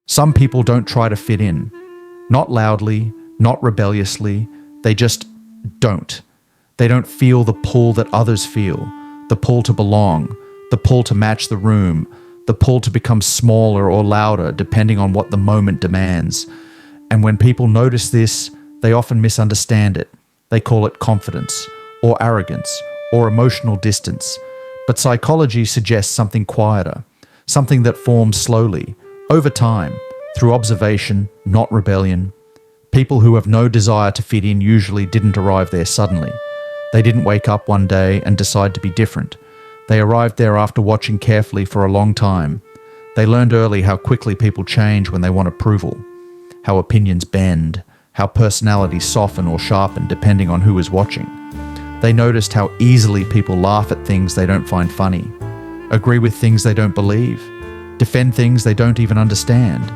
Some people don't try to fit in. Not loudly, not rebelliously, they just don't. They don't feel the pull that others feel, the pull to belong, the pull to match the room, the pull to become smaller or louder depending on what the moment demands. And when people notice this, they often misunderstand it. They call it confidence, or arrogance, or emotional distance. But psychology suggests something quieter, something that forms slowly, over time, through observation, not rebellion. People who have no desire to fit in usually didn't arrive there suddenly. They didn't wake up one day and decide to be different. They arrived there after watching carefully for a long time. They learned early how quickly people change when they want approval, how opinions bend, how personalities soften or sharpen depending on who is watching. They noticed how easily people laugh at things they don't find funny, agree with things they don't believe, defend things they don't even understand.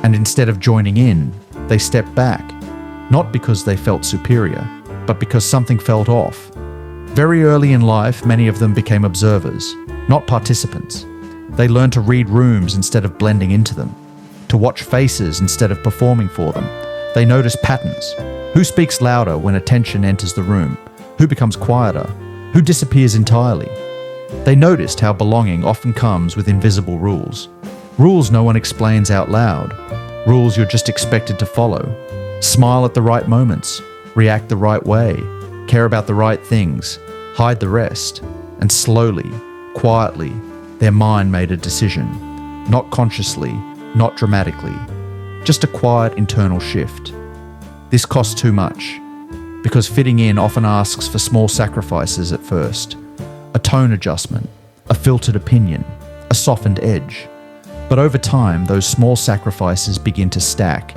And instead of joining in, they stepped back, not because they felt superior, but because something felt off. Very early in life, many of them became observers, not participants. They learned to read rooms instead of blending into them, to watch faces instead of performing for them. They noticed patterns. Who speaks louder when attention enters the room? Who becomes quieter? Who disappears entirely? They noticed how belonging often comes with invisible rules. Rules no one explains out loud. Rules you're just expected to follow. Smile at the right moments, react the right way, care about the right things, hide the rest. And slowly, quietly, their mind made a decision. Not consciously, not dramatically. Just a quiet internal shift. This costs too much, because fitting in often asks for small sacrifices at first. A tone adjustment, a filtered opinion, a softened edge. But over time, those small sacrifices begin to stack,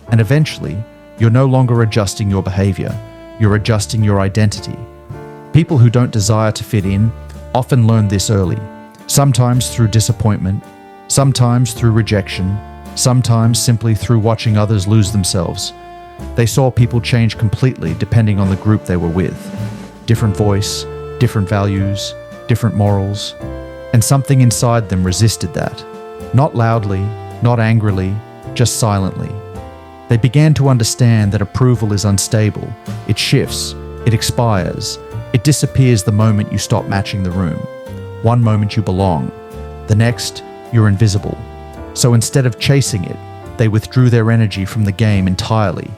and eventually, you're no longer adjusting your behavior, you're adjusting your identity. People who don't desire to fit in often learn this early, sometimes through disappointment, sometimes through rejection, sometimes simply through watching others lose themselves. They saw people change completely depending on the group they were with. Different voice, different values, different morals, and something inside them resisted that. Not loudly, not angrily, just silently. They began to understand that approval is unstable. It shifts, it expires, it disappears the moment you stop matching the room. One moment you belong, the next, you're invisible. So instead of chasing it, they withdrew their energy from the game entirely.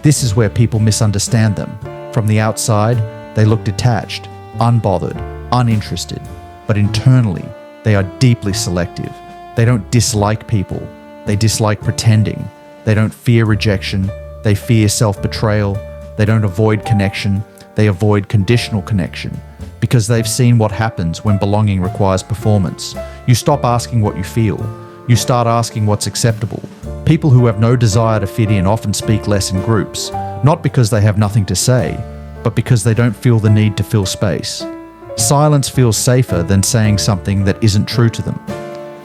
This is where people misunderstand them. From the outside, they look detached, unbothered, uninterested, but internally, they are deeply selective. They don't dislike people, they dislike pretending. They don't fear rejection, they fear self-betrayal. They don't avoid connection, they avoid conditional connection, because they've seen what happens when belonging requires performance. You stop asking what you feel, you start asking what's acceptable. People who have no desire to fit in often speak less in groups, not because they have nothing to say, but because they don't feel the need to fill space. Silence feels safer than saying something that isn't true to them.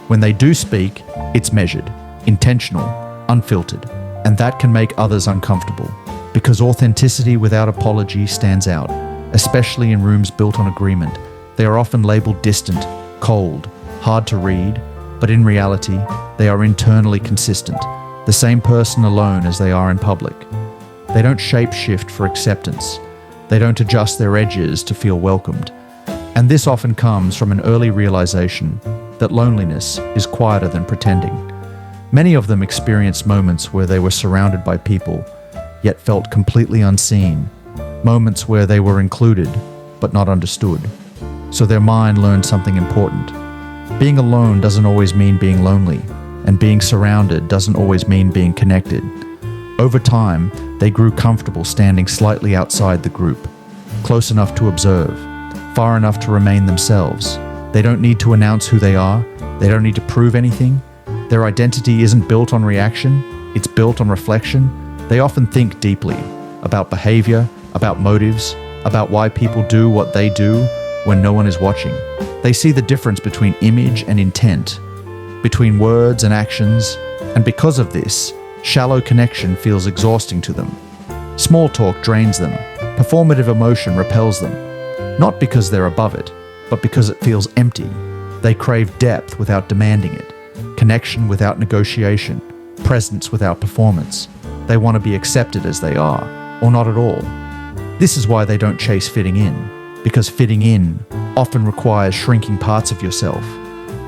When they do speak, it's measured, intentional, unfiltered, and that can make others uncomfortable, because authenticity without apology stands out, especially in rooms built on agreement. They are often labeled distant, cold, hard to read, but in reality, they are internally consistent, the same person alone as they are in public. They don't shape-shift for acceptance. They don't adjust their edges to feel welcomed. And this often comes from an early realization that loneliness is quieter than pretending. Many of them experienced moments where they were surrounded by people, yet felt completely unseen, moments where they were included, but not understood. So their mind learned something important. Being alone doesn't always mean being lonely, and being surrounded doesn't always mean being connected. Over time, they grew comfortable standing slightly outside the group, close enough to observe, far enough to remain themselves. They don't need to announce who they are. They don't need to prove anything. Their identity isn't built on reaction. It's built on reflection. They often think deeply about behavior, about motives, about why people do what they do when no one is watching. They see the difference between image and intent, between words and actions, and because of this, shallow connection feels exhausting to them. Small talk drains them. Performative emotion repels them. Not because they're above it, but because it feels empty. They crave depth without demanding it, connection without negotiation, presence without performance. They want to be accepted as they are, or not at all. This is why they don't chase fitting in, because fitting in often requires shrinking parts of yourself,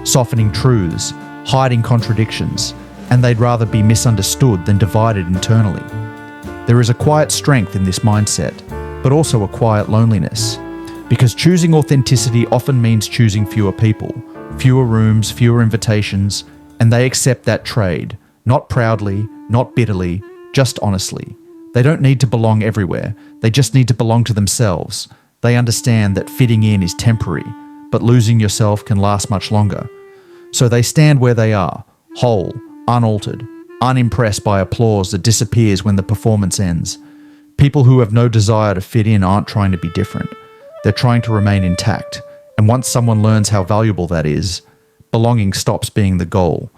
softening truths, hiding contradictions, and they'd rather be misunderstood than divided internally. There is a quiet strength in this mindset, but also a quiet loneliness, because choosing authenticity often means choosing fewer people, fewer rooms, fewer invitations, and they accept that trade, not proudly, not bitterly, just honestly. They don't need to belong everywhere, they just need to belong to themselves. They understand that fitting in is temporary, but losing yourself can last much longer. So they stand where they are, whole, unaltered, unimpressed by applause that disappears when the performance ends. People who have no desire to fit in aren't trying to be different. They're trying to remain intact. And once someone learns how valuable that is, belonging stops being the goal